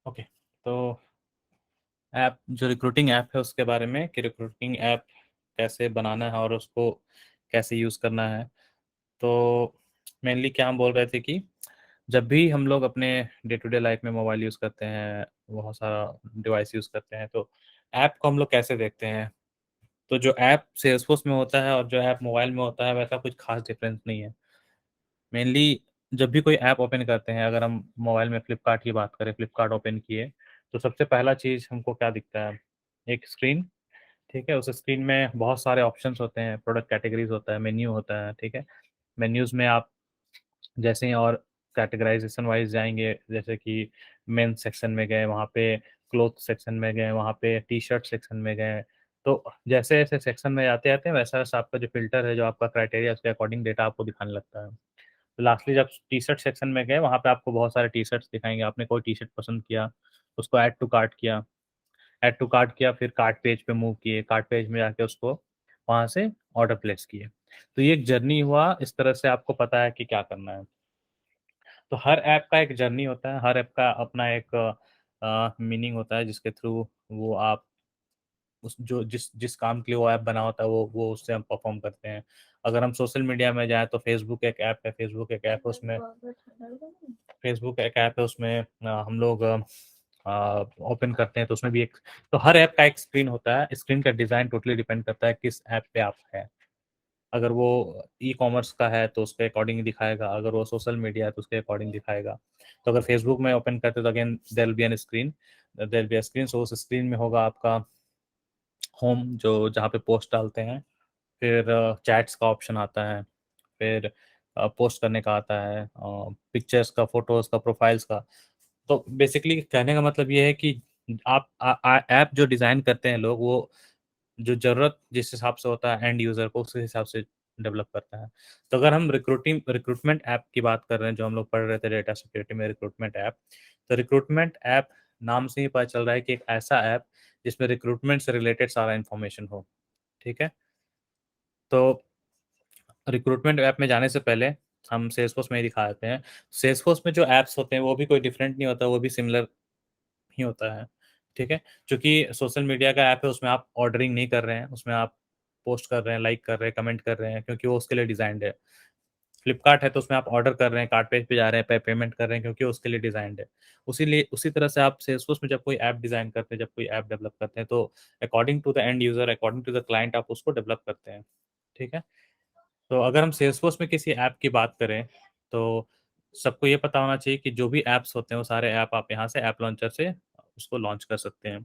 Okay. तो app जो recruiting app है उसके बारे में कि रिक्रूटिंग ऐप कैसे बनाना है और उसको कैसे यूज़ करना है। तो मेनली क्या हम बोल रहे थे कि जब भी हम लोग अपने डे टू डे लाइफ में मोबाइल यूज़ करते हैं, बहुत सारा डिवाइस यूज़ करते हैं, तो ऐप को हम लोग कैसे देखते हैं। तो जो ऐप सेल्सफोर्स में होता है और जो ऐप मोबाइल में होता है वैसा कुछ खास डिफरेंस नहीं है। मेनली जब भी कोई ऐप ओपन करते हैं, अगर हम मोबाइल में फ्लिपकार्ट की बात करें, फ्लिपकार्ट ओपन किए, तो सबसे पहला चीज़ हमको क्या दिखता है? एक स्क्रीन, ठीक है? उस स्क्रीन में बहुत सारे ऑप्शंस होते हैं, प्रोडक्ट कैटेगरीज़ होता है, मेन्यू होता है, ठीक है? मेन्यूज़ में आप जैसे ही और कैटेगराइज़ेशन वाइज़ जाएँगे, जैसे कि मेंस सेक्शन में गए, वहाँ पे क्लॉथ सेक्शन में गए, वहाँ पे टी-शर्ट सेक्शन में गए। तो जैसे-जैसे सेक्शन में जाते-जाते वैसा-वैसा आपका जो फ़िल्टर है, जो आपका क्राइटेरिया है, उसके अकॉर्डिंग डेटा आपको दिखाने लगता है। तो लास्टली जब टी-शर्ट सेक्शन में गए, वहाँ पे आपको बहुत सारे टी-शर्ट्स दिखाएँगे। आपने कोई टी-शर्ट पसंद किया, उसको ऐड टू कार्ट किया। ऐड टू कार्ट किया, फिर कार्ट पेज पे मूव किए, कार्ट पेज में जाके उसको वहाँ से ऑर्डर प्लेस किए। तो ये एक जर्नी हुआ, इस तरह से आपको पता है कि क्या करना है। तो हर ऐप का एक जर्नी होता है, हर ऐप का अपना एक मीनिंग होता है जिसके थ्रू वो आप उस जो जिस जिस काम के लिए वो ऐप बना होता है वो उससे हम परफ़ॉर्म करते हैं। अगर हम सोशल मीडिया में जाएँ तो फ़ेसबुक एक ऐप है उसमें फ़ेसबुक एक ऐप है उसमें हम लोग ओपन करते हैं तो उसमें भी एक तो हर ऐप का एक स्क्रीन होता है। स्क्रीन का डिज़ाइन टोटली डिपेंड करता है किस ऐप पे आप हैं। अगर वो ई-कॉमर्स का है तो उसके अकॉर्डिंग दिखाएगा, अगर वो सोशल मीडिया है तो उसके अकॉर्डिंग दिखाएगा। तो अगर फ़ेसबुक में ओपन करते हैं तो again there will be an screen there will be a screen so उस स्क्रीन में होगा आपका होम जो जहाँ पे पोस्ट डालते हैं, फिर चैट्स का ऑप्शन आता है, फिर पोस्ट करने का आता है, पिक्चर्स का, फ़ोटोज़ का, प्रोफ़ाइल्स का। तो बेसिकली कहने का मतलब ये है कि आप ऐप जो डिज़ाइन करते हैं लोग वो जो ज़रूरत जिस हिसाब से होता है एंड यूज़र को उसी हिसाब से डेवलप करता है। तो अगर हम रिक्रूटमेंट ऐप की बात कर रहे हैं जो हम लोग पढ़ रहे थे डेटा सिक्योरिटी में रिक्रूटमेंट ऐप। तो रिक्रूटमेंट ऐप नाम से ही पता चल रहा है कि एक ऐसा ऐप जिसमें रिक्रूटमेंट से रिलेटेड सारा इन्फॉर्मेशन हो, ठीक है? तो रिक्रूटमेंट ऐप में जाने से पहले हम सेल्सफोर्स में ही दिखा देते हैं। सेल्सफोर्स में जो ऐप्स होते हैं वो भी कोई डिफरेंट नहीं होता, वो भी सिमिलर ही होता है, ठीक है? चूँकि सोशल मीडिया का ऐप है उसमें आप ऑर्डरिंग नहीं कर रहे हैं, उसमें आप पोस्ट कर रहे हैं, लाइक कर रहे हैं, कमेंट कर रहे हैं क्योंकि वो उसके लिए डिज़ाइन्ड है। फ्लिपकार्ट है तो उसमें आप ऑर्डर कर रहे हैं, कार्ट पेज पे जा रहे हैं, पेमेंट कर रहे हैं क्योंकि उसके लिए डिज़ाइन्ड है। उसी तरह से आप सेल्सफोर्स में जब कोई ऐप डिज़ाइन करते हैं, जब कोई ऐप डेवलप करते हैं तो according to the end user, according to the client आप उसको डेवलप करते हैं, ठीक है? तो अगर हम सेल्सफोर्स में किसी ऐप की बात करें, तो सबको ये पता होना चाहिए कि जो भी ऐप्स होते हैं, वो सारे ऐप आप यहाँ से ऐप लॉन्चर से उसको लॉन्च कर सकते हैं।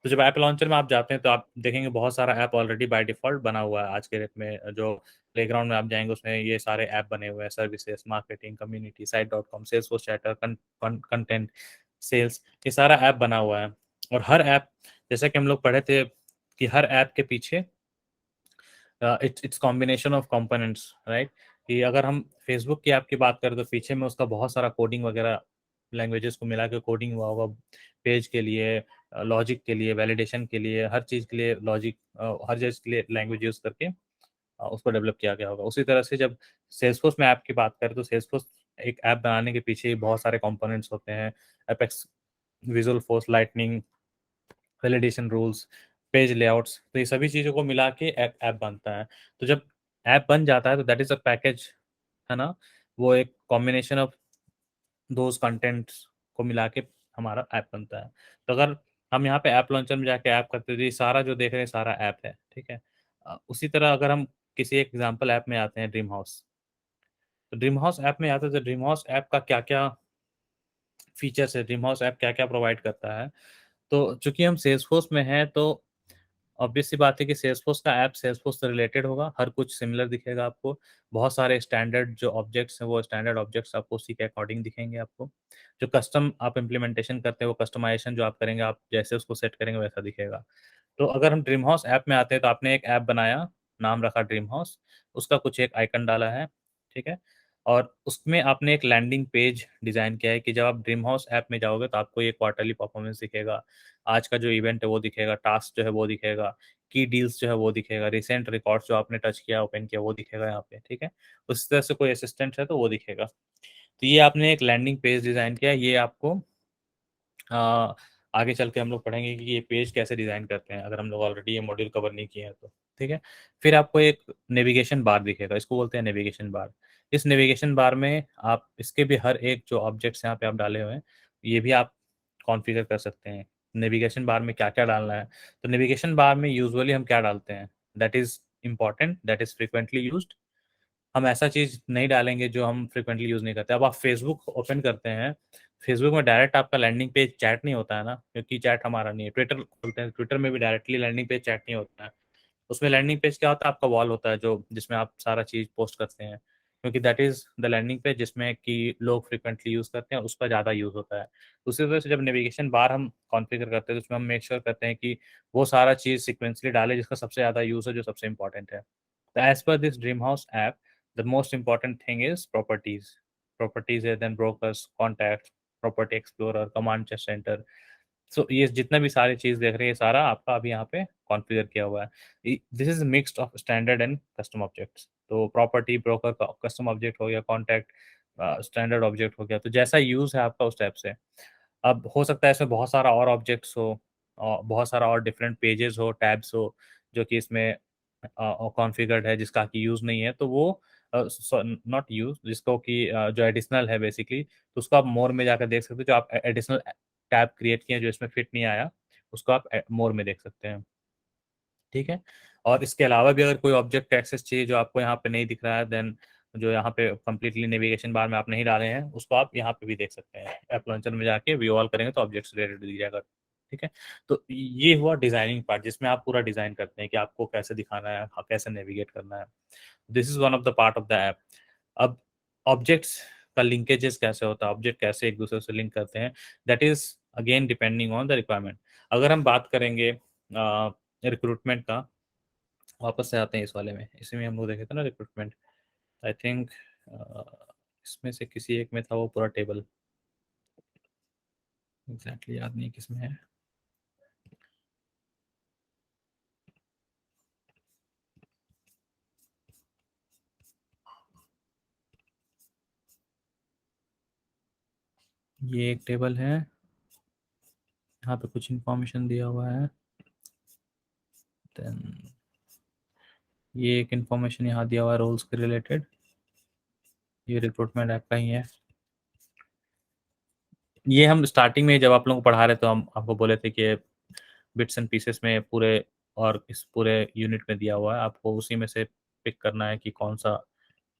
तो जब ऐप लॉन्चर में आप जाते हैं, तो आप देखेंगे बहुत सारा ऐप ऑलरेडी बाय डिफ़ॉल्ट बना हुआ है आज के डेट में। जो प्लेग्राउंड में आप जाएँगे, उसमें ये सारे ऐप बने हुए हैं, services, marketing, community, site dot com, Salesforce Chatter, content, sales, ये सारा ऐप बना हुआ है। और हर ऐप जैसा कि हम लोग पढ़े थे कि हर ऐप के पीछे it's combination of components right कि अगर हम फेसबुक की ऐप की बात करें तो पीछे में उसका बहुत सारा कोडिंग वगैरह लैंग्वेजेस को मिला के कोडिंग हुआ होगा पेज के लिए लॉजिक के लिए वैलिडेशन के लिए हर चीज़ के लिए लॉजिक हर चीज़ के लिए लैंग्वेज यूज़ करके उसको डेवलप किया गया होगा उसी तरह से जब सेल्सफोर्स में ऐप की बात करें तो सेल्सफोर्स एक ऐप बनाने के पीछे ही बहुत सारे कंपोनेंट्स होते हैं apex visual force lightning validation rules, page layouts, तो ये सभी चीज़ों को मिला के ऐप ऐप बनता है। तो जब ऐप बन जाता है तो दैट इज़ अ पैकेज, है ना? वो एक कॉम्बिनेशन ऑफ दोज़ कंटेंट्स को मिला के हमारा ऐप बनता है। तो अगर हम यहाँ पे ऐप लॉन्चर में जाके ऐप करते हैं तो ये सारा जो देख रहे हैं सारा ऐप है, ठीक है? उसी तरह अगर हम किसी एक एग्ज़ाम्पल ऐप में आते हैं ड्रीम हाउस। तो ड्रीम हाउस ऐप में आते हैं तो ड्रीम हाउस ऐप का क्या-क्या फीचर्स है, ड्रीम हाउस ऐप क्या-क्या प्रोवाइड करता है। तो चूँकि हम सेल्सफोर्स में हैं तो ऑब्वियस सी बात है कि सेल्सफोर्स का ऐप सेल्सफोर्स से रिलेटेड होगा, हर कुछ सिमिलर दिखेगा आपको। बहुत सारे स्टैंडर्ड जो ऑब्जेक्ट्स हैं, वो स्टैंडर्ड ऑब्जेक्ट्स आपको उसी के अकॉर्डिंग दिखेंगे आपको। जो कस्टम आप इम्प्लीमेंटेशन करते हैं, वो कस्टमाइज़ेशन जो आप करेंगे, आप जैसे उसको सेट करेंगे वैसा दिखेगा। तो अगर हम ड्रीम हाउस ऐप में आते हैं, तो आपने एक ऐप बनाया, नाम रखा ड्रीम हाउस, उसका कुछ एक आइकन डाला है, ठीक है? और उसमें आपने एक लैंडिंग पेज डिज़ाइन किया है कि जब आप ड्रीम हाउस ऐप में जाओगे, तो आपको ये क्वार्टरली परफॉर्मेंस दिखेगा। आज का जो इवेंट है वो दिखेगा, टास्क जो है वो दिखेगा, की डील्स जो है वो दिखेगा, रिसेंट रिकॉर्ड्स जो आपने टच किया, ओपन किया वो दिखेगा यहाँ पे, ठीक है? उस तरह से कोई असिस्टेंट है तो वो दिखेगा। तो ये आपने एक लैंडिंग पेज डिज़ाइन किया है, ये आपको आगे चल के हम लोग पढ़ेंगे कि ये पेज कैसे डिज़ाइन करते हैं, अगर हम लोग ऑलरेडी ये मॉड्यूल कवर नहीं किए हैं तो। ठीक है। फिर आपको एक नेविगेशन बार दिखेगा, इसको बोलते हैं नेविगेशन बार। इस नेविगेशन बार में आप इसके भी हर एक जो ऑब्जेक्ट्स यहाँ पे आप डाले हुए हैं, ये भी आप कॉन्फ़िगर कर सकते हैं। नेविगेशन बार में क्या-क्या डालना है। तो नेविगेशन बार में यूजुअली हम क्या डालते हैं, that is important, that is frequently used. हम ऐसा चीज़ नहीं डालेंगे जो हम फ्रीक्वेंटली यूज़ नहीं करते। अब आप फ़ेसबुक ओपन करते हैं, फ़ेसबुक में डायरेक्ट आपका लैंडिंग पेज चैट नहीं होता है ना, क्योंकि चैट हमारा नहीं है। ट्विटर खोलते हैं, ट्विटर में भी डायरेक्टली लैंडिंग पेज चैट नहीं होता है। उसमें लैंडिंग पेज क्या होता है, आपका वॉल होता है जो जिसमें आप सारा चीज़ पोस्ट करते हैं, क्योंकि that is the landing page जिसमें कि लोग फ्रीक्वेंटली यूज़ करते हैं, उसका ज़्यादा यूज़ होता है। उसी वजह से जब नेविगेशन बार हम कॉन्फ़िगर करते हैं, तो उसमें हम मेक श्योर करते हैं कि वो सारा चीज़ सीक्वेंसली डालें जिसका सबसे ज़्यादा यूज़ है, जो सबसे इम्पोर्टेंट है। So as per this Dreamhouse app, the most important thing is properties. Properties है then brokers, contacts, property explorer, command center. So ये जितना भी सारी चीज़ देख रहे हैं, ये सारा आपका अभी यहाँ पे कॉन्फ़िगर किया हुआ है। This is mixed of standard and custom objects. तो प्रॉपर्टी, ब्रोकर का कस्टम ऑब्जेक्ट हो गया, कॉन्टैक्ट स्टैंडर्ड ऑब्जेक्ट हो गया। तो जैसा यूज़ है आपका उस टाइप से। अब हो सकता है इसमें बहुत सारा और ऑब्जेक्ट्स हो, बहुत सारा और डिफरेंट पेजेस हो, टैब्स हो, जो कि इसमें कॉन्फ़िगर्ड है जिसका कि यूज़ नहीं है, तो वो नॉट यूज़ जिसको कि जो एडिशनल है बेसिकली, तो उसको आप मोर में जाकर देख सकते हो। जो आप एडिशनल टैब क्रिएट किए हैं जो इसमें फिट नहीं आया, उसको आप मोर में देख सकते हैं। ठीक है? और इसके अलावा भी अगर कोई ऑब्जेक्ट एक्सेस चाहिए जो आपको यहाँ पे नहीं दिख रहा है, देन जो यहाँ पे कंप्लीटली नेविगेशन बार में आप नहीं डाले हैं, उसको आप यहाँ पे भी देख सकते हैं। ऐप लॉन्चर में जाके व्यू ऑल करेंगे तो ऑब्जेक्ट्स रिलेटेड दिख जाएगा। ठीक है? तो ये हुआ डिज़ाइनिंग पार्ट जिसमें आप पूरा डिज़ाइन करते हैं कि आपको कैसे दिखाना है, कैसे नेविगेट करना है। This is one of the part of the app. अब ऑब्जेक्ट्स का लिंकेजेस कैसे होता है, ऑब्जेक्ट कैसे एक-दूसरे से लिंक करते हैं, that is again depending on the requirement. अगर हम बात करेंगे रिक्रूटमेंट का, वापस से आते हैं इस वाले में। इसी में हम लोग देखे थे ना रिक्रूटमेंट। आई थिंक अ, इसमें से किसी एक में था वो पूरा टेबल। एग्ज़ैक्टली याद नहीं किसमें है। ये एक टेबल है, यहाँ पे कुछ इन्फॉर्मेशन दिया हुआ है। देन ये एक इन्फॉर्मेशन यहाँ दिया हुआ है रोल्स के रिलेटेड। ये रिक्रूटमेंट ऐप का ही है। ये हम स्टार्टिंग में जब आप लोगों को पढ़ा रहे तो हम आपको बोले थे कि बिट्स एंड पीसेस में पूरे और इस पूरे यूनिट में दिया हुआ है। आपको उसी में से पिक करना है कि कौन-सा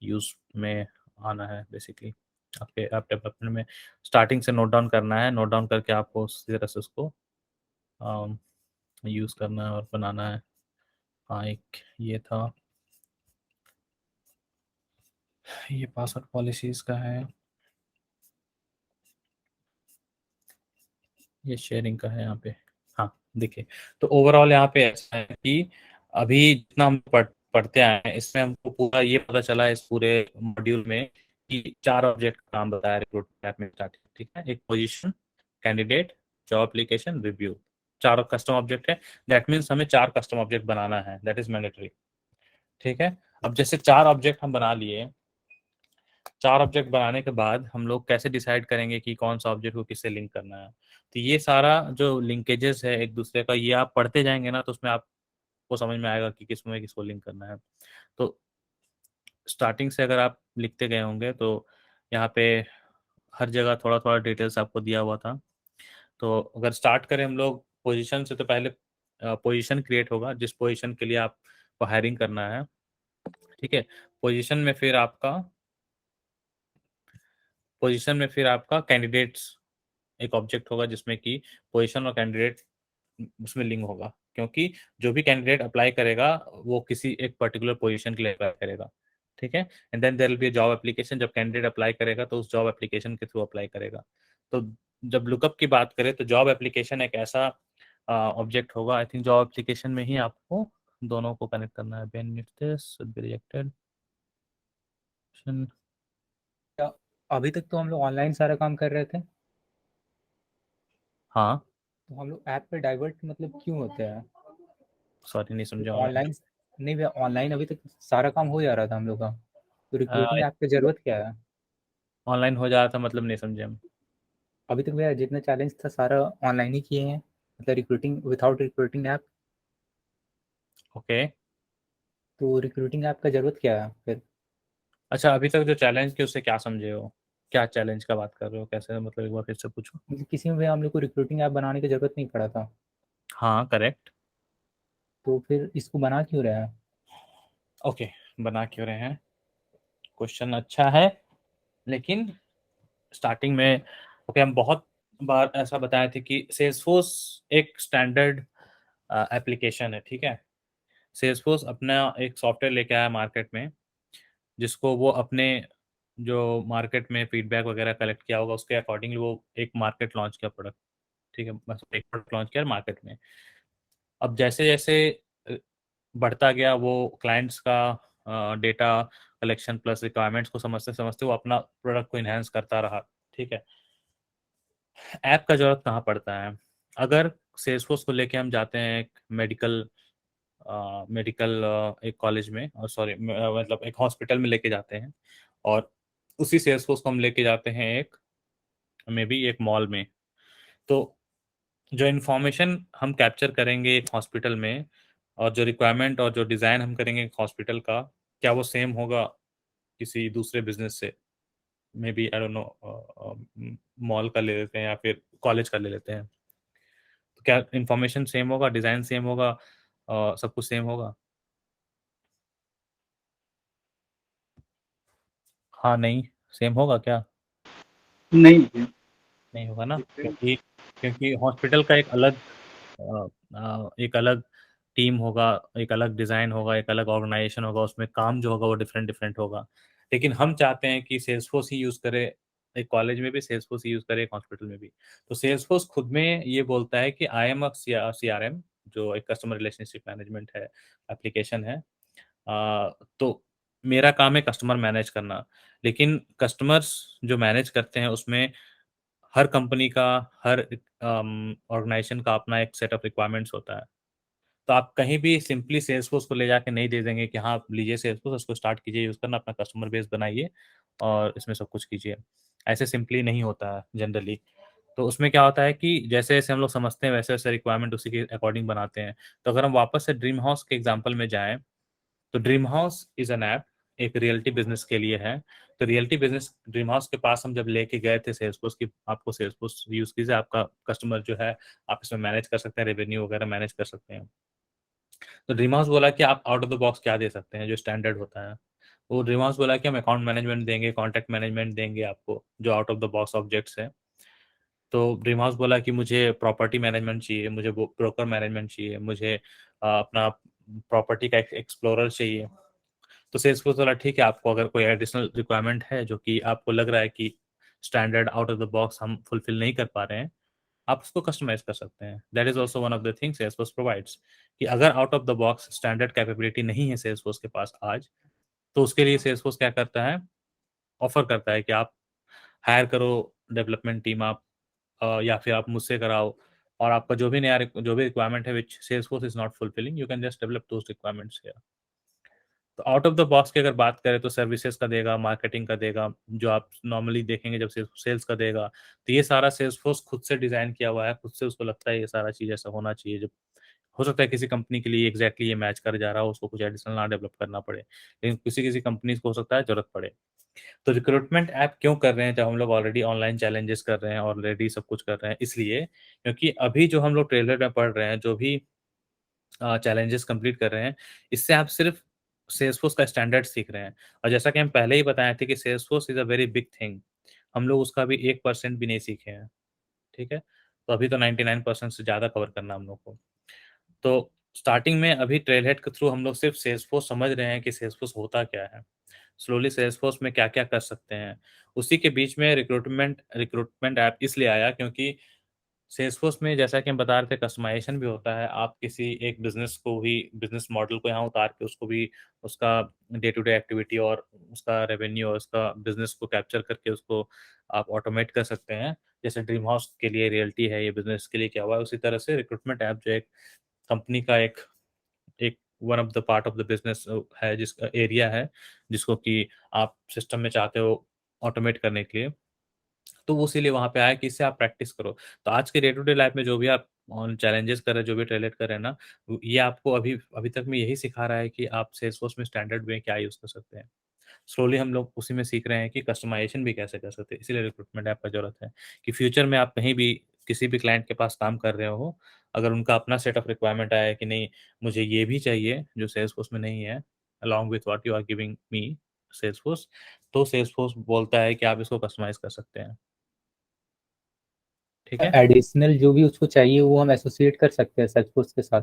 यूज़ में आना है बेसिकली। आपके ऐप डेवलपमेंट में स्टार्टिंग से नोट डाउन करना है, नोट डाउन करके आपको उसी तरह से उसको अम, यूज़ करना है और बनाना है। हाँ, एक ये था, ये पासवर्ड पॉलिसीज़ का है, ये शेयरिंग का है यहाँ पे। हाँ, देखिए, तो ओवरऑल यहाँ पे ऐसा है कि अभी जितना हम पढ़ते आए हैं, इसमें हमको पूरा ये पता चला है इस पूरे मॉड्यूल में कि 4 ऑब्जेक्ट का काम बताया रिक्रूटमेंट ऐप में स्टार्टिंग, ठीक है? एक position, candidate, job application, review. 4 custom object है, दैट मीन्स हमें 4 कस्टम ऑब्जेक्ट बनाना है, दैट इज़ मैंडेटरी, ठीक है? अब जैसे 4 ऑब्जेक्ट हम बना लिए, 4 ऑब्जेक्ट बनाने के बाद हम लोग कैसे डिसाइड करेंगे कि कौन-सा ऑब्जेक्ट को किससे लिंक करना है? तो ये सारा जो लिंकेजेस है एक-दूसरे का, ये आप पढ़ते जाएँगे ना, तो उसमें आपको समझ में आएगा कि किसमें किसको लिंक करना है। तो स्टार्टिंग से अगर आप लिखते गए होंगे, तो यहाँ पे हर जगह थोड़ा-थोड़ा डिटेल्स आपको दिया हुआ था। तो अगर स्टार्ट करें हम लोग पोज़ीशन से, तो पहले पोज़ीशन क्रिएट होगा, जिस पोज़ीशन के लिए आपको हायरिंग करना है, ठीक है? पोज़ीशन में फिर आपका पोज़ीशन में फिर आपका कैंडिडेट्स एक ऑब्जेक्ट होगा जिसमें कि पोजीशन और कैंडिडेट उसमें लिंक होगा, क्योंकि जो भी कैंडिडेट अप्लाई करेगा वो किसी एक पर्टिकुलर पोजीशन के लिए अप्लाई करेगा, ठीक है? And then there will be a job application, जब कैंडिडेट अप्लाई करेगा तो उस जॉब एप्लीकेशन के थ्रू अप्लाई करेगा। तो जब लुकअप की बात करें तो जॉब एप्लीकेशन एक ऐसा ऑब्जेक्ट होगा, आई थिंक जॉब एप्लीकेशन में ही आपको दोनों को कनेक्ट करना है। Benefit this should be rejected. क्या अभी तक तो हम लोग ऑनलाइन सारा काम कर रहे थे, हाँ, तो हम लोग ऐप पे डाइवर्ट मतलब क्यों होते हैं? सॉरी नहीं तो समझा मैं। ऑनलाइन नहीं भैया, ऑनलाइन अभी तक सारा काम हो जा रहा था हम लोग का, तो अ, रिक्रूटिंग ऐप की ज़रूरत क्या है? ऑनलाइन हो जा रहा था मतलब नहीं समझे हम। अभी तक मेरा जितना चैलेंज था सारा ऑनलाइन ही किए हैं, मतलब recruiting without recruiting app. Okay. तो रिक्रूटिंग ऐप का ज़रूरत क्या है फिर? अच्छा, अभी तक जो चैलेंज की उससे क्या समझे हो? क्या चैलेंज का बात कर रहे हो? कैसे, मतलब एक बार फिर से पूछो। मतलब किसी में भी हम लोग को रिक्रूटिंग ऐप बनाने की ज़रूरत नहीं पड़ा था, हाँ, करेक्ट। तो फिर इसको बना क्यों रहे हैं? ओके, बना क्यों रहे हैं? क्वेश्चन अच्छा है, लेकिन स्टार्टिंग में ओके, हम बहुत बार ऐसा बताए थे कि सेल्सफोर्स एक स्टैंडर्ड एप्लीकेशन है, ठीक है। सेल्सफोर्स अपना एक सॉफ्टवेयर लेके आया मार्केट में, जिसको वो अपने जो मार्केट में फीडबैक वगैरह कलेक्ट किया होगा उसके अकॉर्डिंगली वो एक मार्केट लॉन्च किया प्रोडक्ट, ठीक है, बस एक प्रोडक्ट लॉन्च किया मार्केट में। अब जैसे जैसे अ, बढ़ता गया वो क्लाइंट्स का डेटा कलेक्शन प्लस रिक्वायरमेंट्स को समझते समझते वो अपना प्रोडक्ट को इन्हेंस करता रहा, ठीक है। ऐप का जरूरत कहाँ पड़ता है? अगर सेल्सफोर्स को लेके हम जाते हैं एक मेडिकल एक कॉलेज में, और सॉरी मतलब एक हॉस्पिटल में लेके जाते हैं, और उसी सेल्सफोर्स को हम लेके जाते हैं एक मे बी एक मॉल में, तो जो इन्फॉर्मेशन हम कैप्चर करेंगे एक हॉस्पिटल में और जो रिक्वायरमेंट और जो डिज़ाइन हम करेंगे एक हॉस्पिटल का, क्या वो सेम होगा किसी दूसरे बिजनेस से? Maybe I don't know, mall का ले लेते हैं या फिर कॉलेज का ले लेते हैं, तो क्या इन्फॉर्मेशन सेम होगा, डिज़ाइन सेम होगा, सब कुछ सेम होगा? हाँ, नहीं, सेम होगा क्या? नहीं है। नहीं होगा ना, क्योंकि क्योंकि हॉस्पिटल का एक अलग टीम होगा, एक अलग डिज़ाइन होगा, एक अलग ऑर्गेनाइजेशन होगा, उसमें काम जो होगा वो डिफरेंट डिफरेंट होगा। लेकिन हम चाहते हैं कि सेल्सफोर्स ही यूज़ करे, एक कॉलेज में भी सेल्सफोर्स ही यूज़ करे, एक हॉस्पिटल में भी। तो सेल्सफोर्स खुद में ये बोलता है कि आई एम अ सीआरएम, जो एक कस्टमर रिलेशनशिप मैनेजमेंट है, एप्लीकेशन है। तो मेरा काम है कस्टमर मैनेज करना, लेकिन कस्टमर्स जो मैनेज करते हैं उसमें हर कंपनी का, हर ऑर्गेनाइजेशन का अपना एक सेट ऑफ रिक्वायरमेंट्स होता है। तो आप कहीं भी सिंपली सेल्सफोर्स को ले जाके नहीं दे देंगे कि हाँ, आप लीजिए सेल्सफोर्स, उसको स्टार्ट कीजिए यूज़ करना, अपना कस्टमर बेस बनाइए और इसमें सब कुछ कीजिए। ऐसे सिंपली नहीं होता है जनरली। तो उसमें क्या होता है कि जैसे-जैसे हम लोग समझते हैं वैसे-वैसे रिक्वायरमेंट उसी के अकॉर्डिंग बनाते हैं। तो अगर हम वापस से ड्रीम हाउस के एग्ज़ाम्पल में जाएँ, तो dream house is an app, एक रियल्टी बिज़नेस के लिए है। तो रियल्टी बिज़नेस ड्रीम हाउस के पास हम जब लेके गए थे सेल्सफोर्स की, आपको सेल्सफोर्स यूज़ कीजिए, आपका कस्टमर जो है, आप इसमें मैनेज कर सकते हैं, रेवेन्यू वगैरह मैनेज कर सकते हैं। तो ड्रीम हाउस बोला कि आप आउट ऑफ द बॉक्स क्या दे सकते हैं जो स्टैंडर्ड होता है? वो ड्रीम हाउस बोला कि हम अकाउंट मैनेजमेंट देंगे, कॉन्टैक्ट मैनेजमेंट देंगे आपको, जो out of the box objects हैं। तो ड्रीम हाउस बोला कि मुझे प्रॉपर्टी मैनेजमेंट चाहिए, मुझे ब्रोकर मैनेजमेंट चाहिए, मुझे अपना प्रॉपर्टी का एक्सप्लोरर चाहिए। तो सेल्सफोर्स बोला ठीक है, आपको अगर कोई एडिशनल रिक्वायरमेंट है जो कि आपको लग रहा है कि standard out of the box हम फुलफिल नहीं कर पा रहे हैं, आप उसको कस्टमाइज कर सकते हैं। That is also one of the things Salesforce provides, कि अगर out of the box standard capability नहीं है सेल्सफोर्स के पास आज, तो उसके लिए सेल्सफोर्स क्या करता है, ऑफर करता है कि आप हायर करो डेवलपमेंट टीम, आप या फिर आप मुझसे कराओ, और आपका जो भी नया जो भी रिक्वायरमेंट है which Salesforce is not fulfilling, you can just develop those requirements here. तो आउट ऑफ द बॉक्स की अगर बात करें तो सर्विसेज का देगा, मार्केटिंग का देगा, जो आप नॉर्मली देखेंगे जब सेल्स का देगा, तो ये सारा सेल्स फोर्स खुद से डिजाइन किया हुआ है, खुद से उसको लगता है ये सारा चीज ऐसा होना चाहिए। जब हो सकता है किसी कंपनी के लिए एग्जैक्टली ये मैच कर जा रहा हो, उसको कुछ एडिशनल ना डेवलप करना पड़े, लेकिन किसी किसी कंपनी को हो सकता है जरूरत पड़े। तो रिक्रूटमेंट ऐप क्यों कर रहे हैं जब हम लोग ऑलरेडी ऑनलाइन चैलेंजेस कर रहे हैं, ऑलरेडी सब कुछ कर रहे हैं? इसलिए क्योंकि अभी जो हम लोग ट्रेलर में पढ़ रहे हैं, जो भी चैलेंजेस कंप्लीट कर रहे हैं, इससे आप सिर्फ सेल्सफोर्स का स्टैंडर्ड सीख रहे हैं। और जैसा कि हम पहले ही बताए थे कि Salesforce is a very big thing, हम लोग उसका भी 1% भी नहीं सीखे हैं, ठीक है? तो अभी तो 99% से ज़्यादा कवर करना है हम लोग को। तो स्टार्टिंग में अभी ट्रेलहेड के थ्रू हम लोग सिर्फ सेल्सफोर्स समझ रहे हैं कि सेल्सफोर्स होता क्या है। स्लोली सेल्सफोर्स में क्या-क्या कर सकते हैं। उसी के बीच में रिक्रूटमेंट रिक्रूटमेंट ऐप इसलिए आया क्योंकि सेल्सफोर्स में जैसा कि हम बता रहे थे कस्टमाइजेशन भी होता है। आप किसी एक बिज़नेस को भी, बिज़नेस मॉडल को यहाँ उतार के उसको भी उसका डे टू डे एक्टिविटी और उसका रेवेन्यू और उसका बिज़नेस को कैप्चर करके उसको आप ऑटोमेट कर सकते हैं। जैसे ड्रीम हाउस के लिए रियल्टी है, ये बिज़नेस के लिए क्या हुआ है, उसी तरह से रिक्रूटमेंट ऐप जो एक कंपनी का एक एक one of the part of the business है, जिसका एरिया है, जिसको कि आप सिस्टम में चाहते हो ऑटोमेट करने के लिए। तो वो इसीलिए वहाँ पे आया कि इससे आप प्रैक्टिस करो। तो आज के डे टू डे लाइफ में जो भी आप चैलेंजेस कर रहे हैं, जो भी रिलेट कर रहे हैं ना, ये आपको अभी अभी तक में यही सिखा रहा है कि आप सेल्सफोर्स में स्टैंडर्ड में क्या यूज़ कर सकते हैं। स्लोली हम लोग उसी में सीख रहे हैं कि कस्टमाइज़ेशन भी कैसे कर सकते हैं। इसीलिए रिक्रूटमेंट ऐप का ज़रूरत है कि फ्यूचर में आप कहीं भी किसी भी क्लाइंट के पास काम कर रहे हो, अगर उनका अपना सेट ऑफ रिक्वायरमेंट आया है कि नहीं, मुझे ये भी चाहिए जो सेल्सफोर्स में नहीं है, along with what you are giving me Salesforce, तो सेल्सफोर्स बोलता है कि आप इसको कस्टमाइज़ कर सकते हैं। ठीक है? एडिशनल जो भी उसको चाहिए वो हम एसोसिएट कर सकते हैं सेल्सफोर्स के साथ।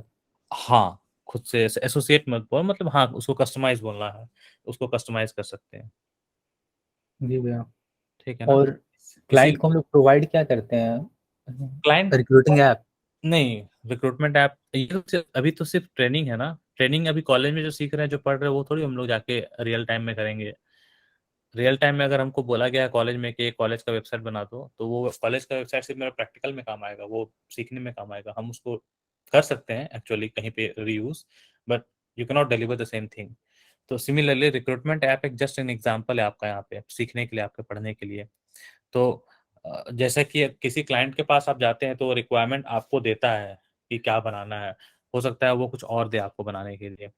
हाँ, खुद से एसोसिएट मत बोलो, मतलब हाँ, उसको कस्टमाइज़ बोलना है, उसको कस्टमाइज़ कर सकते हैं। जी भैया। ठीक है ना? और इसी क्लाइंट को हम लोग प्रोवाइड क्या करते हैं? Client recruiting app. नहीं, रिक्रूटमेंट ऐप ये तो अभी तो सिर्फ ट्रेनिंग है ना। ट्रेनिंग अभी कॉलेज में जो सीख रहे हैं, जो पढ़ रहे हैं, वो थोड़ी हम लोग जाके रियल टाइम में करेंगे। रियल टाइम में अगर हमको बोला गया है कॉलेज में कि कॉलेज का वेबसाइट बना दो, तो वो कॉलेज का वेबसाइट सिर्फ मेरा प्रैक्टिकल में काम आएगा, वो सीखने में काम आएगा। हम उसको कर सकते हैं एक्चुअली कहीं पे reuse, but you can not deliver the same thing. तो सिमिलरली रिक्रूटमेंट ऐप एक जस्ट एन एग्जांपल है आपका यहाँ पे सीखने के लिए, आपके पढ़ने के लिए। तो जैसा कि किसी क्लाइंट के पास आप जाते हैं तो रिक्वायरमेंट आपको देता है कि क्या बनाना है, हो सकता है वो कुछ और दे आपको बनाने के लिए।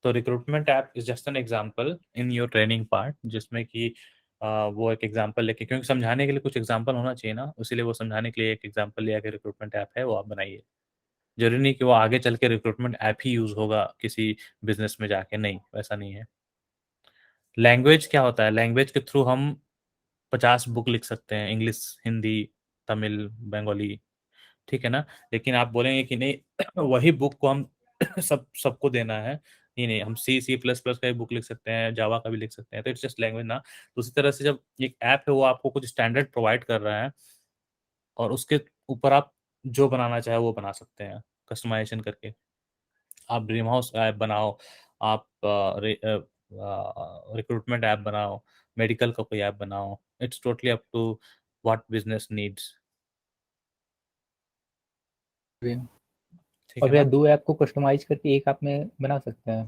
तो recruitment app is just an example in your training part, जिसमें कि वो एक एग्जांपल लेके, क्योंकि समझाने के लिए कुछ एग्जांपल होना चाहिए ना, इसीलिए वो समझाने के लिए एक एग्जांपल लिया कि रिक्रूटमेंट ऐप है, वो आप बनाइए। जरूरी नहीं कि वो आगे चल के रिक्रूटमेंट ऐप ही यूज होगा किसी बिजनेस में जाके, नहीं, वैसा नहीं है। लैंग्वेज क्या होता है? लैंग्वेज के थ्रू हम 50 बुक लिख सकते हैं, इंग्लिश, हिंदी, तमिल, बंगाली, ठीक है ना? लेकिन आप बोलेंगे कि नहीं वही बुक को हम सबको देना है, नहीं, नहीं, हम सी++ का भी बुक लिख सकते हैं, जावा का भी लिख सकते हैं, तो इट्स जस्ट लैंग्वेज ना। तो उसी तरह से जब एक ऐप है वो आपको कुछ स्टैंडर्ड प्रोवाइड कर रहा है और उसके ऊपर आप जो बनाना चाहे वो बना सकते हैं, कस्टमाइज़ेशन करके। आप ड्रीम हाउस ऐप बनाओ, आप रिक्रूटमेंट ऐप बनाओ, मेडिकल का कोई ऐप बनाओ, it's totally up to what business needs. ठीक और है भैया ना? 2 ऐप को कस्टमाइज़ करके एक ऐप में बना सकते हैं।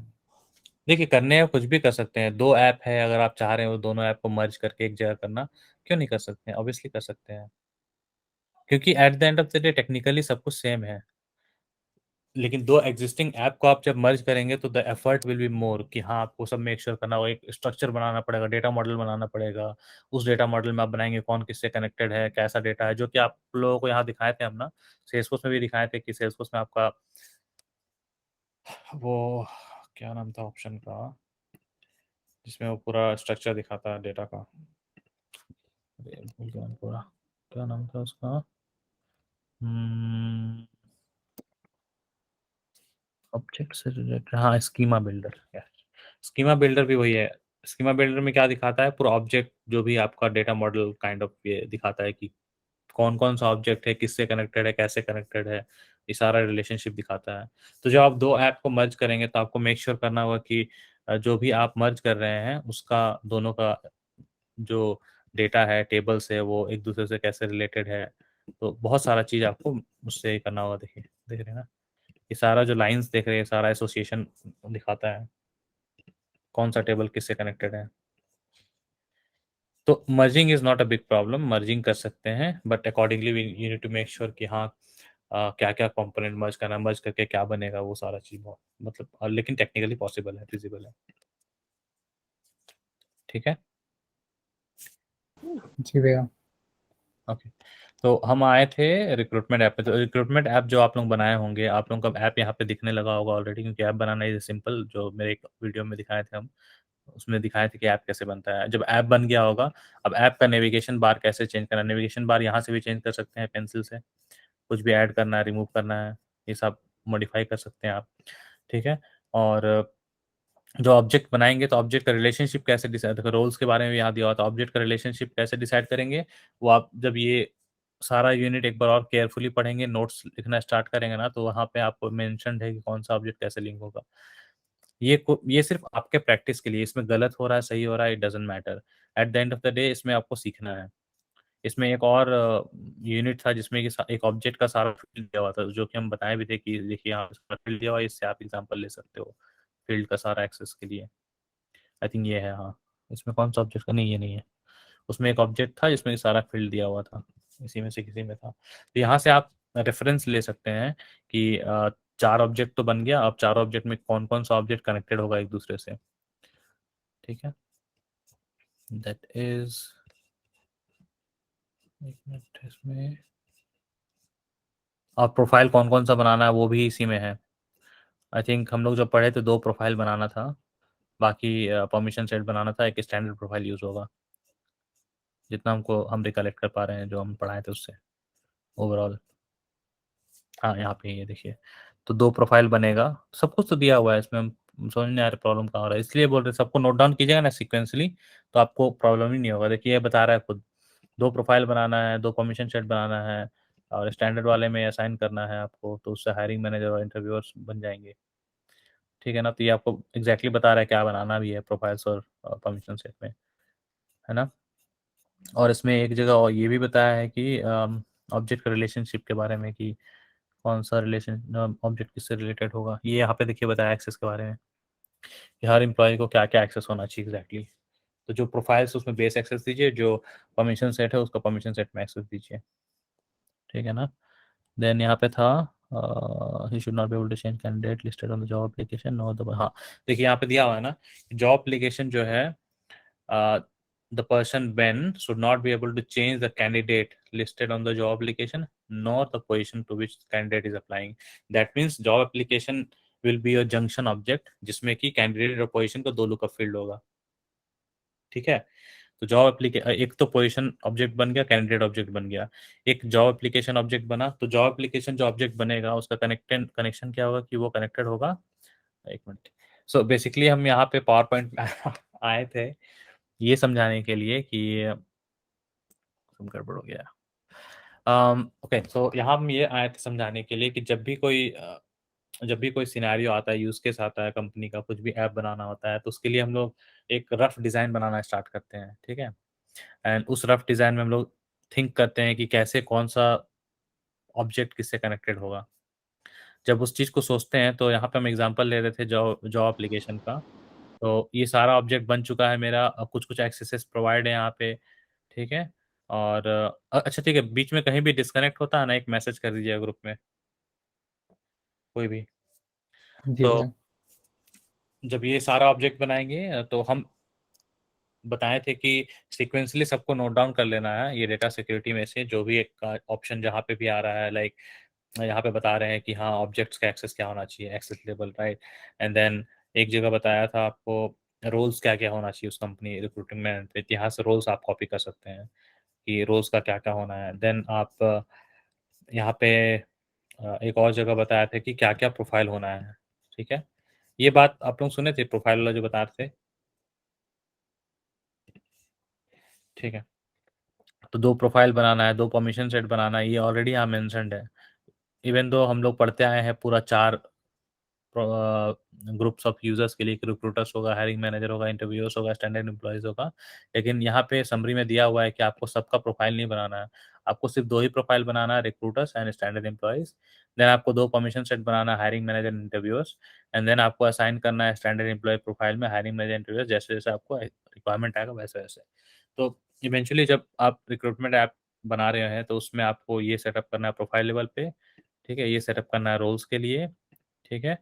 देखिए, करने का कुछ भी कर सकते हैं। 2 ऐप है, अगर आप चाह रहे हो दोनों ऐप को मर्ज करके एक जगह करना, क्यों नहीं कर सकते हैं? ऑब्वियसली कर सकते हैं। क्योंकि at the end of the day technically सब कुछ सेम है। लेकिन 2 एक्जिस्टिंग ऐप को आप जब मर्ज करेंगे तो the effort will be more कि हाँ, आपको सब मेक श्योर करना होगा, एक स्ट्रक्चर बनाना पड़ेगा, डेटा मॉडल बनाना पड़ेगा। उस डेटा मॉडल में आप बनाएँगे कौन किससे कनेक्टेड है, कैसा डेटा है, जो कि आप लोगों को यहाँ दिखाए थे हम ना, सेल्सफोर्स में भी दिखाए थे कि सेल्सफोर्स में आपका वो क्या नाम था ऑप्शन का, जिसमें वो पूरा स्ट्रक्चर दिखाता है डेटा का। अरे भूल गया मैं पूरा, क्या नाम था उसका? हम्म, ऑब्जेक्ट से रिलेटेड, हाँ, स्कीमा बिल्डर। स्कीमा बिल्डर भी वही है। स्कीमा बिल्डर में क्या दिखाता है? पूरा ऑब्जेक्ट जो भी आपका डेटा मॉडल काइंड ऑफ ये दिखाता है कि कौन कौन सा ऑब्जेक्ट है, किससे कनेक्टेड है, कैसे कनेक्टेड है, ये सारा रिलेशनशिप दिखाता है। तो जब आप 2 ऐप को मर्ज करेंगे तो आपको मेक श्योर करना होगा कि जो भी आप मर्ज कर रहे हैं उसका दोनों का जो डेटा है, टेबल्स है, वो एक दूसरे से कैसे रिलेटेड है। तो बहुत सारा चीज़ आपको उससे करना होगा। देखिए, देख रहे हैं ना? ये सारा जो लाइंस देख रहे हैं, सारा एसोसिएशन दिखाता है, कौन सा टेबल किससे कनेक्टेड है। तो merging is not a big problem, merging कर सकते हैं, but accordingly we you need to make sure कि हाँ, क्या-क्या कंपोनेंट मर्ज करना है, मर्ज करके क्या बनेगा, वो सारा चीज़ बहुत मतलब लेकिन टेक्निकली पॉसिबल है, फिज़िबल है। ठीक है? जी भैया। ओके। तो हम आए थे रिक्रूटमेंट ऐप पे, तो रिक्रूटमेंट ऐप जो आप लोग बनाए होंगे, आप लोगों का ऐप यहाँ पे दिखने लगा होगा ऑलरेडी, क्योंकि ऐप बनाना इज़ सिंपल, जो मेरे एक वीडियो में दिखाए थे हम। उसमें दिखाए थे कि ऐप कैसे बनता है। जब ऐप बन गया होगा, अब ऐप का नेविगेशन बार कैसे चेंज करना है? नेविगेशन बार यहाँ से भी चेंज कर सकते हैं पेंसिल से। कुछ भी ऐड करना है, रिमूव करना है, ये सब मॉडिफ़ाई कर सकते हैं आप, ठीक है? और जो ऑब्जेक्ट बनाएँगे तो ऑब्जेक्ट का रिलेशनशिप कैसे डिसाइड, देखो रोल्स के बारे में भी यहाँ दिया हुआ था, ऑब्जेक्ट का रिलेशनशिप कैसे डिसाइड करेंगे, वो आप जब ये सारा यूनिट एक बार और केयरफुली पढ़ेंगे, नोट्स लिखना स्टार्ट करेंगे ना, तो वहाँ पे आपको मेंशन्ड है कि कौन-सा ऑब्जेक्ट कैसे लिंक होगा। ये सिर्फ़ आपके प्रैक्टिस के लिए, इसमें गलत हो रहा है, सही हो रहा है, it doesn't matter. At the end of the day इसमें आपको सीखना है। इसमें एक और यूनिट था जिसमें कि एक ऑब्जेक्ट का सारा फ़ील्ड दिया हुआ था, जो कि हम बताए भी थे कि देखिए यहाँ पे सारा फ़ील्ड दिया हुआ है, इससे आप एग्ज़ाम्पल ले सकते हो, फ़ील्ड का सारा एक्सेस के लिए। आई थिंक ये है, हाँ। इसमें कौन-सा ऑब्जेक्ट का, नहीं, ये नहीं है। उसमें एक ऑब्जेक्ट था जिसमें सारा फील्ड दिया हुआ था, इसी में से किसी में था। तो यहाँ से आप रेफरेंस ले सकते हैं कि 4 ऑब्जेक्ट तो बन गया, अब 4 ऑब्जेक्ट में कौन कौन सा ऑब्जेक्ट कनेक्टेड होगा एक दूसरे से, ठीक है। दैट इज, एक मिनट, इसमें और प्रोफाइल कौन कौन सा बनाना है वो भी इसी में है। आई थिंक हम लोग जब पढ़े थे 2 प्रोफाइल बनाना था, बाकी परमिशन सेट बनाना था, एक स्टैंडर्ड प्रोफाइल यूज होगा, जितना हम रिकलेक्ट कर पा रहे हैं जो हम पढ़ाए थे उससे ओवरऑल। हाँ, यहाँ पे ये देखिए, तो 2 प्रोफाइल बनेगा, सब कुछ तो दिया हुआ है इसमें, हम समझ नहीं आ रहा प्रॉब्लम कहाँ हो रहा है, इसलिए बोल रहे सबको नोट डाउन कीजिएगा ना सीक्वेंसली, तो आपको प्रॉब्लम ही नहीं होगा। देखिए ये बता रहा है खुद, 2 प्रोफाइल बनाना है, 2 परमिशन सेट बनाना है, और स्टैंडर्ड वाले में असाइन करना है आपको, तो उससे हायरिंग मैनेजर और इंटरव्यूअर्स बन जाएंगे, ठीक है ना। तो ये आपको एग्जैक्टली बता रहा है क्या बनाना भी है प्रोफाइल्स और परमिशन सेट में, है ना। और इसमें एक जगह और ये भी बताया है कि ऑब्जेक्ट का रिलेशनशिप के बारे में, कि कौन सा रिलेशन ऑब्जेक्ट किससे रिलेटेड होगा, ये यहाँ पे देखिए बताया एक्सेस के बारे में, कि हर एम्प्लॉय को क्या क्या एक्सेस होना चाहिए एग्जैक्टली। तो जो प्रोफाइल्स उसमें बेस एक्सेस दीजिए, जो परमिशन सेट है उसका परमिशन सेट में एक्सेस दीजिए, ठीक है ना। देन यहाँ पे था he should not be able to change candidate listed on the job application, no the, हाँ देखिए यहाँ पे दिया हुआ है ना, जॉब एप्लीकेशन जो है, the person Ben should not be able to change the candidate listed on the job application nor the position to which candidate is applying. That means job application will be a junction object जिसमें कि candidate और position का 2 lookup field होगा, ठीक है। तो job application, एक तो पोजीशन ऑब्जेक्ट बन गया, कैंडिडेट ऑब्जेक्ट बन गया, एक जॉब एप्लीकेशन ऑब्जेक्ट बना, तो जॉब एप्लीकेशन जो ऑब्जेक्ट बनेगा उसका कनेक्शन क्या होगा कि वो कनेक्टेड होगा, एक मिनट। सो बेसिकली हम यहाँ पे पावर पॉइंट आए थे ये समझाने के लिए कि गड़बड़ हो गया। ओके, सो यहाँ हम ये आए थे समझाने के लिए कि जब भी कोई सिनेरियो आता है, यूज केस आता है, कंपनी का कुछ भी ऐप बनाना होता है, तो उसके लिए हम लोग एक रफ डिज़ाइन बनाना स्टार्ट करते हैं, ठीक है। एंड उस रफ डिज़ाइन में हम लोग थिंक करते हैं कि कैसे कौन सा ऑब्जेक्ट किससे कनेक्टेड होगा। जब उस चीज़ को सोचते हैं तो यहाँ पे हम एग्जांपल ले रहे थे जॉब एप्लीकेशन का। तो ये सारा ऑब्जेक्ट बन चुका है मेरा, कुछ-कुछ एक्सेसेस प्रोवाइड है यहाँ पे, ठीक है। और अच्छा ठीक है, बीच में कहीं भी डिस्कनेक्ट होता है ना, एक मैसेज कर दीजिएगा ग्रुप में, कोई भी। जी तो भैया। जब ये सारा ऑब्जेक्ट बनाएँगे तो हम बताए थे कि सीक्वेंसली सबको नोट डाउन कर लेना है, ये डेटा सिक्योरिटी में से जो भी एक ऑप्शन जहाँ पे भी आ रहा है, लाइक यहाँ पे बता रहे हैं कि हाँ ऑब्जेक्ट्स का एक्सेस क्या होना चाहिए, access level, right. And then एक जगह बताया था आपको रोल्स क्या क्या होना चाहिए उस कंपनी रिक्रूटिंग में, तो यहाँ से रोल्स आप कॉपी कर सकते हैं कि रोल्स का क्या क्या होना है। देन आप यहाँ पे एक और जगह बताया था कि क्या क्या प्रोफाइल होना है, ठीक है। ये बात आप लोग सुने थे प्रोफाइल वाला जो बता रहे थे, ठीक है। तो 2 प्रोफाइल बनाना है, 2 परमिशन सेट बनाना है, ये ऑलरेडी यहाँ मेंशन्ड है। इवन दो हम लोग पढ़ते आए हैं पूरा 4 ग्रुप्स ऑफ यूजर्स के लिए, रिक्रूटर्स होगा, हायरिंग मैनेजर होगा, इंटरव्यूअर्स होगा, स्टैंडर्ड एम्प्लॉइज होगा। लेकिन यहाँ पे समरी में दिया हुआ है कि आपको सबका प्रोफाइल नहीं बनाना है, आपको सिर्फ 2 ही प्रोफाइल बनाना है, recruiters and standard employees. Then आपको 2 परमिशन सेट बनाना है, hiring manager and interviewers. And then आपको असाइन करना है स्टैंडर्ड एम्प्लॉय प्रोफाइल में हायरिंग मैनेजर इंटरव्यूअर्स, जैसे जैसे आपको रिक्वायरमेंट आएगा वैसे वैसे। तो इवेंचुअली जब आप रिक्रूटमेंट ऐप बना रहे हैं तो उसमें आपको ये सेटअप करना है प्रोफाइल लेवल पे, ठीक है, ये सेटअप करना है रोल्स के लिए, ठीक है।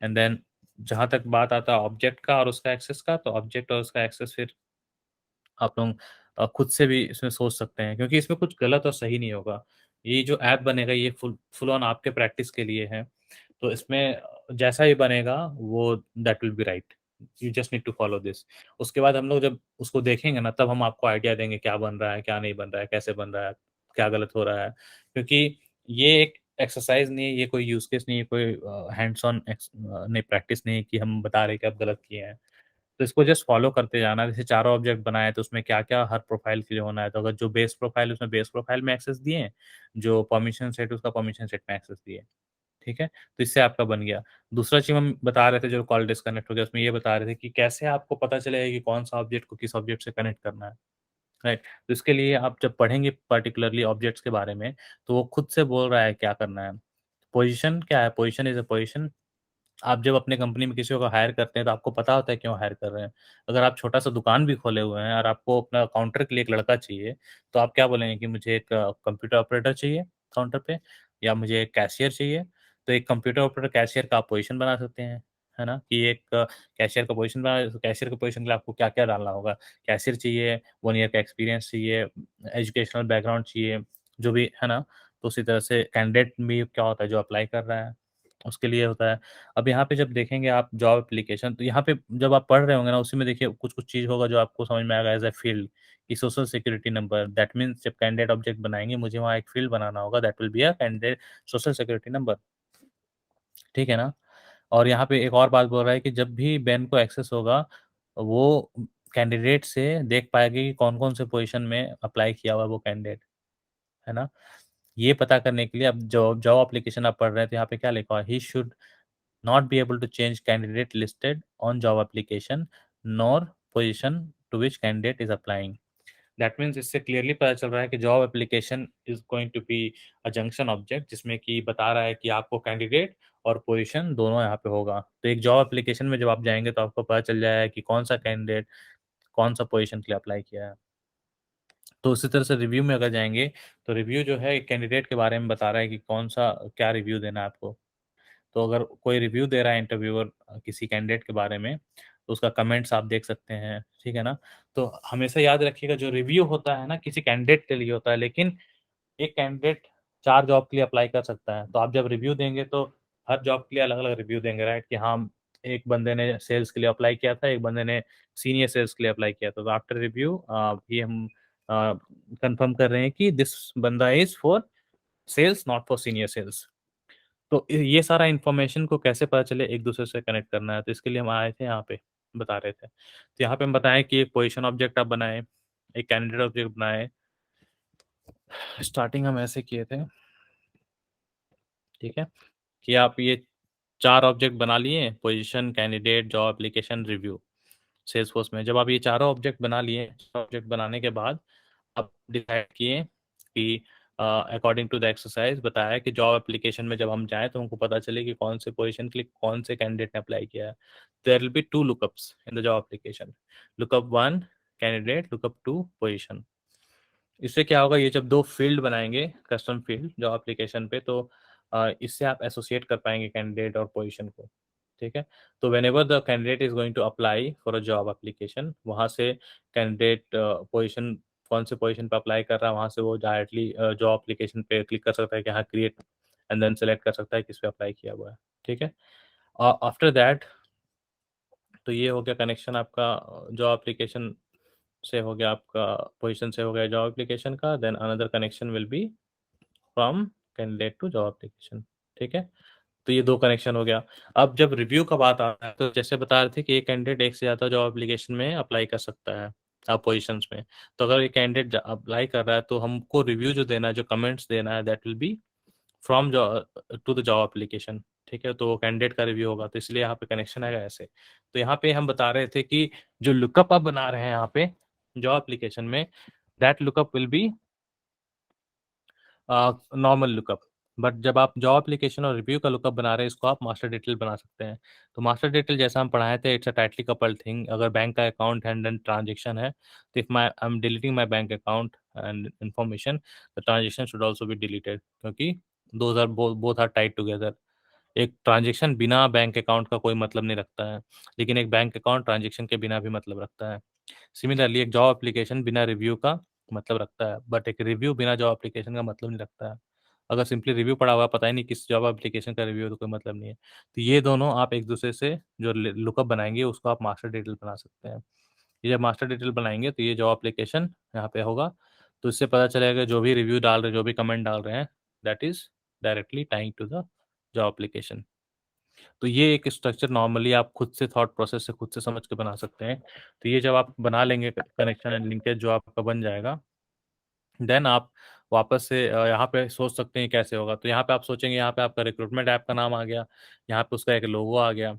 एंड देन जहाँ तक बात आता है ऑब्जेक्ट का और उसका एक्सेस का, तो ऑब्जेक्ट और उसका एक्सेस फिर आप लोग खुद से भी इसमें सोच सकते हैं, क्योंकि इसमें कुछ गलत और सही नहीं होगा। ये जो ऐप बनेगा ये फुल ऑन आपके प्रैक्टिस के लिए है। तो इसमें जैसा ही बनेगा वो that will be right. You just need to follow this. उसके बाद हम लोग जब उसको देखेंगे ना तब हम आपको आइडिया देंगे क्या बन रहा है, क्या नहीं बन रहा है, कैसे बन रहा है, क्या गलत हो रहा है। क्योंकि ये एक एक्सरसाइज़ नहीं है, ये कोई यूज़ केस नहीं है, कोई हैंड्स ऑन नहीं प्रैक्टिस नहीं है कि हम बता रहे हैं कि आप गलत किए हैं। तो इसको जस्ट फॉलो करते जाना है। जैसे चारों ऑब्जेक्ट बनाए तो उसमें क्या-क्या हर प्रोफाइल के लिए होना है। तो अगर जो बेस प्रोफाइल है उसमें बेस प्रोफाइल में एक्सेस दिए, जो परमिशन सेट है उसका परमिशन सेट में एक्सेस दिए। ठीक है? तो इससे आपका बन गया। दूसरा चीज़ हम बता रहे थे जो कॉल डिस्कनेक्ट हो गया उसमें ये बता रहे थे कि कैसे आपको पता चलेगा कि कौन-सा ऑब्जेक्ट को किस ऑब्जेक्ट से कनेक्ट करना है, राइट? तो इसके लिए आप जब पढ़ेंगे पार्टिकुलरली ऑब्जेक्ट्स के बारे में, तो वो खुद से बोल रहा है क्या करना है। पोज़ीशन क्या है? पोज़ीशन इज़ अ पोज़ीशन आप जब अपने कंपनी में किसी को हायर करते हैं तो आपको पता होता है क्यों हायर कर रहे हैं। अगर आप छोटा-सा दुकान भी खोले हुए हैं और आपको अपना काउंटर के लिए एक लड़का चाहिए, तो आप क्या बोलेंगे कि मुझे एक कंप्यूटर ऑपरेटर चाहिए काउंटर पे या मुझे एक कैशियर चाहिए। तो एक कंप्यूटर ऑपरेटर कैशियर का आप पोज़ीशन बना सकते हैं, है ना? कि एक कैशियर का पोज़ीशन बना तो कैशियर के पोज़ीशन के लिए आपको क्या-क्या डालना होगा। कैशियर चाहिए, 1 ईयर का एक्सपीरियंस चाहिए, एजुकेशनल बैकग्राउंड चाहिए, जो भी है ना? तो उसी तरह से कैंडिडेट भी क्या होता है जो अप्लाई कर रहा है, उसके लिए होता है। अब यहाँ पे जब देखेंगे आप जॉब एप्लीकेशन तो यहाँ पे जब आप पढ़ रहे होंगे ना उसी में देखिए कुछ-कुछ चीज़ होगा जो आपको समझ में आएगा एज़ अ फ़ील्ड कि social security number that means जब कैंडिडेट ऑब्जेक्ट बनाएँगे मुझे वहाँ एक फ़ील्ड बनाना होगा that will be a candidate social security number, ठीक है ना? और यहाँ पे एक और बात बोल रहा है कि जब भी बैन को एक्सेस होगा, वो कैंडिडेट से देख पाएगा कि कौन-कौन से पोज़ीशन में अप्लाई किया हुआ है वो कैंडिडेट, है ना? ये पता करने के लिए अब जॉब जॉब एप्लीकेशन आप पढ़ रहे हैं तो यहाँ पे क्या लिखा हुआ है? He should not be able to change candidate listed on job application nor position to which candidate is applying. That means इससे क्लियरली पता चल रहा है कि job application is going to be a junction object जिसमें कि बता रहा है कि आपको कैंडिडेट और पोजीशन दोनों यहाँ पे होगा। तो एक जॉब एप्लीकेशन में जब आप जाएँगे तो आपको पता चल जाएगा कि कौन-सा कैंडिडेट कौन-सा पोजीशन के लिए अप्लाई किया है। तो उसी तरह से रिव्यू में अगर जाएँगे, तो रिव्यू जो है कैंडिडेट के बारे में बता रहा है कि कौन-सा क्या रिव्यू देना है आपको। तो अगर कोई रिव्यू दे रहा है इंटरव्यूअर किसी कैंडिडेट के बारे में, तो उसका कमेंट्स आप देख सकते हैं, ठीक है ना? तो हमेशा याद रखिएगा जो रिव्यू होता है ना किसी कैंडिडेट के लिए होता है, लेकिन एक कैंडिडेट 4 जॉब के लिए अप्लाई कर सकता है। तो आप जब रिव्यू देंगे तो हर जॉब के लिए अलग-अलग रिव्यू देंगे, राइट? कि हाँ, एक बंदे ने सेल्स के लिए अप्लाई किया था, एक बंदे ने सीनियर सेल्स के लिए अप्लाई किया था। तो आफ्टर रिव्यू ये हम कन्फर्म कर रहे हैं कि दिस बंदा is for sales not for senior sales. तो ये सारा इन्फॉर्मेशन को कैसे पता चले एक-दूसरे से कनेक्ट करना है, तो इसके लिए हम आए थे यहाँ पे, बता रहे थे। तो यहाँ पे हम बताएँ कि एक पोज़ीशन ऑब्जेक्ट आप बनाएँ, एक कैंडिडेट ऑब्जेक्ट बनाएँ। स्टार्टिंग हम ऐसे किए थे, ठीक है? कि आप ये 4 ऑब्जेक्ट बना लिए, position, candidate, job application, review, Salesforce में। जब आप ये चारों ऑब्जेक्ट बना लिए, ऑब्जेक्ट बनाने के बाद आप डिसाइड किए कि अकॉर्डिंग टू द एक्सरसाइज बताया कि जॉब एप्लीकेशन में जब हम जाएँ तो हमको पता चले कि कौन से पोज़ीशन के लिए कौन से कैंडिडेट ने अप्लाई किया है। There will be 2 lookups in the job application. Lookup 1 candidate, lookup 2 position. इससे क्या होगा ये जब 2 फ़ील्ड बनाएँगे कस्टम फ़ील्ड जॉब एप्लीकेशन पे तो इससे आप एसोसिएट कर पाएँगे कैंडिडेट और पोज़ीशन को, ठीक है? तो whenever the candidate is going to apply for a job application वहाँ से कैंडिडेट पोज़ीशन कौन से पोज़ीशन पे अप्लाई कर रहा है वहाँ से वो डायरेक्टली जॉब एप्लीकेशन पे क्लिक कर सकता है कि हाँ क्रिएट एंड देन सेलेक्ट कर सकता है किस पे अप्लाई किया हुआ है, ठीक है? आफ्टर दैट तो ये हो गया कनेक्शन आपका जॉब एप्लीकेशन से हो गया आपका पोजीशन से हो गया जॉब एप्लीकेशन का then another connection will be from candidate to job application, ठीक है? तो ये 2 कनेक्शन हो गया। अब जब रिव्यू का बात आता है तो जैसे बता रहे थे कि एक कैंडिडेट एक से ज़्यादा जॉब एप्लीकेशन में अप्लाई कर सकता है पोजीशंस में। तो अगर एक कैंडिडेट अप्लाई कर रहा है तो हमको रिव्यू जो देना है, जो कमेंट्स देना है that will be from to the job application, ठीक है? तो वो कैंडिडेट का रिव्यू होगा तो इसलिए यहाँ पे कनेक्शन आएगा ऐसे। तो यहाँ पे हम बता रहे थे कि जो लुकअप आप बना रहे हैं यहाँ पे जॉब एप्लीकेशन में that lookup will be normal lookup. But जब आप जॉब एप्लीकेशन और रिव्यू का लुकअप बना रहे हैं इसको आप मास्टर डिटेल बना सकते हैं। तो मास्टर डिटेल जैसा हम पढ़ाए थे it's a tightly coupled thing. अगर बैंक का अकाउंट एंड देन ट्रांज़ैक्शन है तो if I am deleting my bank account and information the transaction should also be deleted क्योंकि those are both are tied together. एक transaction बिना bank account का कोई मतलब नहीं रखता है, लेकिन एक बैंक अकाउंट ट्रांज़ैक्शन के बिना भी मतलब रखता है। सिमिलरली एक जॉब एप्लीकेशन बिना रिव्यू का मतलब रखता है, बट एक रिव्यू बिना जॉब एप्लीकेशन का मतलब नहीं रखता है। अगर सिंपली रिव्यू पड़ा हुआ है, पता ही नहीं किस जॉब एप्लीकेशन का रिव्यू है तो कोई मतलब नहीं है। तो ये दोनों आप एक-दूसरे से जो लुकअप बनाएँगे उसको आप मास्टर डिटेल बना सकते हैं। ये जब मास्टर डिटेल बनाएँगे तो ये जॉब एप्लीकेशन यहाँ पे होगा, तो इससे पता चलेगा जो भी रिव्यू डाल रहे हैं, जो भी कमेंट डाल रहे हैं that is directly tying to the job application. तो ये एक स्ट्रक्चर नॉर्मली आप खुद से थॉट प्रोसेस से खुद से समझ के बना सकते हैं। तो ये जब आप बना लेंगे कनेक्शन एंड लिंकेज जो आपका बन जाएगा, देन आप वापस से यहाँ पे सोच सकते हैं कैसे होगा। तो यहाँ पे आप सोचेंगे यहाँ पे आपका रिक्रूटमेंट ऐप का नाम आ गया, यहाँ पे उसका एक लोगो आ गया,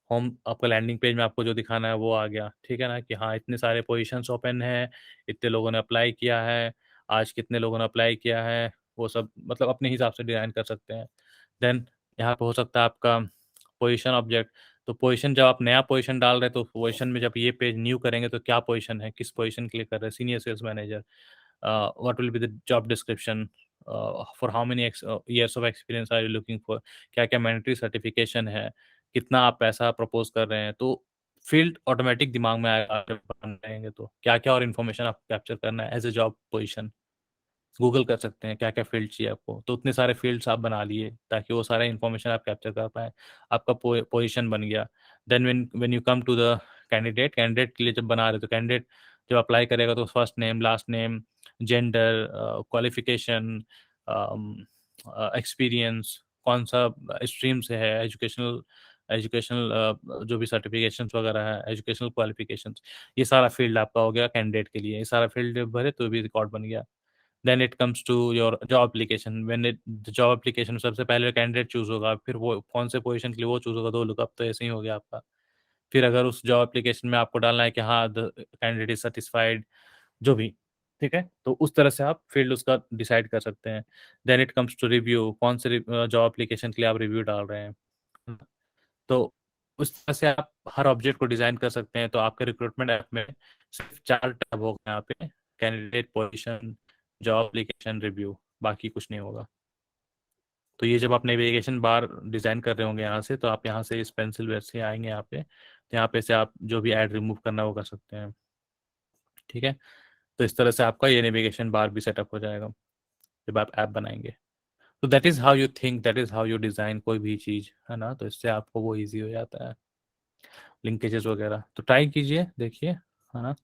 होम आपका लैंडिंग पेज में आपको जो दिखाना है वो आ गया, ठीक है ना? कि हाँ, इतने सारे पोज़ीशंस ओपन हैं, इतने लोगों ने अप्लाई किया है, आज कितने लोगों ने अप्लाई किया है, वो सब मतलब अपने हिसाब से डिज़ाइन कर सकते हैं। देन यहाँ पे हो सकता है आपका पोजीशन ऑब्जेक्ट, तो पोजीशन जब आप नया पोजीशन डाल रहे हैं तो पोजीशन में जब ये पेज न्यू करेंगे तो क्या पोजीशन है, किस पोजीशन के लिए कर रहे हैं, senior sales manager, what will be the job description, for how many years of experience are you looking for, क्या क्या मैंडेटरी सर्टिफिकेशन है, कितना आप पैसा प्रपोज कर रहे हैं, तो फील्ड ऑटोमेटिक दिमाग में आएगा जब बन रहेंगे तो क्या क्या और इन्फॉर्मेशन आपको कैप्चर करना है as a job position. Google कर सकते हैं क्या क्या फील्ड चाहिए आपको, तो उतने सारे फील्ड्स आप बना लिए ताकि वो सारा इन्फॉर्मेशन आप कैप्चर कर पाए, आपका पोजीशन बन गया। Then when you come to the candidate के लिए जब बना रहे तो कैंडिडेट जब अप्लाई करेगा तो first name, last name, gender, qualification, experience, कौन सा स्ट्रीम से है, एजुकेशनल एजुकेशनल जो भी सर्टिफिकेशंस वगैरह है, एजुकेशनल क्वालिफिकेशंस, ये सारा फील्ड आपका हो गया कैंडिडेट के लिए। ये सारा फील्ड भरे तो भी रिकॉर्ड बन गया। Then it comes to your job application, when it job application सबसे पहले कैंडिडेट चूज होगा, फिर वो कौन से पोजीशन के लिए वो चूज होगा, तो लुकअप तो ऐसे ही हो गया आपका। फिर अगर उस जॉब एप्लीकेशन में आपको डालना है कि हाँ द कैंडिडेट इज सेटिस्फाइड, जो भी, ठीक है, तो उस तरह से आप फील्ड उसका डिसाइड कर सकते हैं। Then it comes to review, कौन से जॉब एप्लीकेशन के लिए आप रिव्यू डाल रहे हैं, तो उस तरह से आप हर ऑब्जेक्ट को डिजाइन कर सकते हैं। तो आपके रिक्रूटमेंट ऐप में सिर्फ 4 टैब होगा यहाँ पे, candidate, position, job application, review, बाकी कुछ नहीं होगा। तो ये जब आप नेविगेशन बार डिजाइन कर रहे होंगे यहाँ से, तो आप यहाँ से इस पेंसिल वेयर से आएंगे यहाँ पे, तो यहाँ पे से आप जो भी ऐड रिमूव करना है वो कर सकते हैं, ठीक है। तो इस तरह से आपका ये नेविगेशन बार भी सेटअप हो जाएगा जब आप ऐप बनाएंगे। तो that is how you think, that is how you design कोई भी चीज, है ना। तो इससे आपको वो ईजी हो जाता है, लिंकेजेस वगैरह। तो ट्राई कीजिए, देखिए, है ना।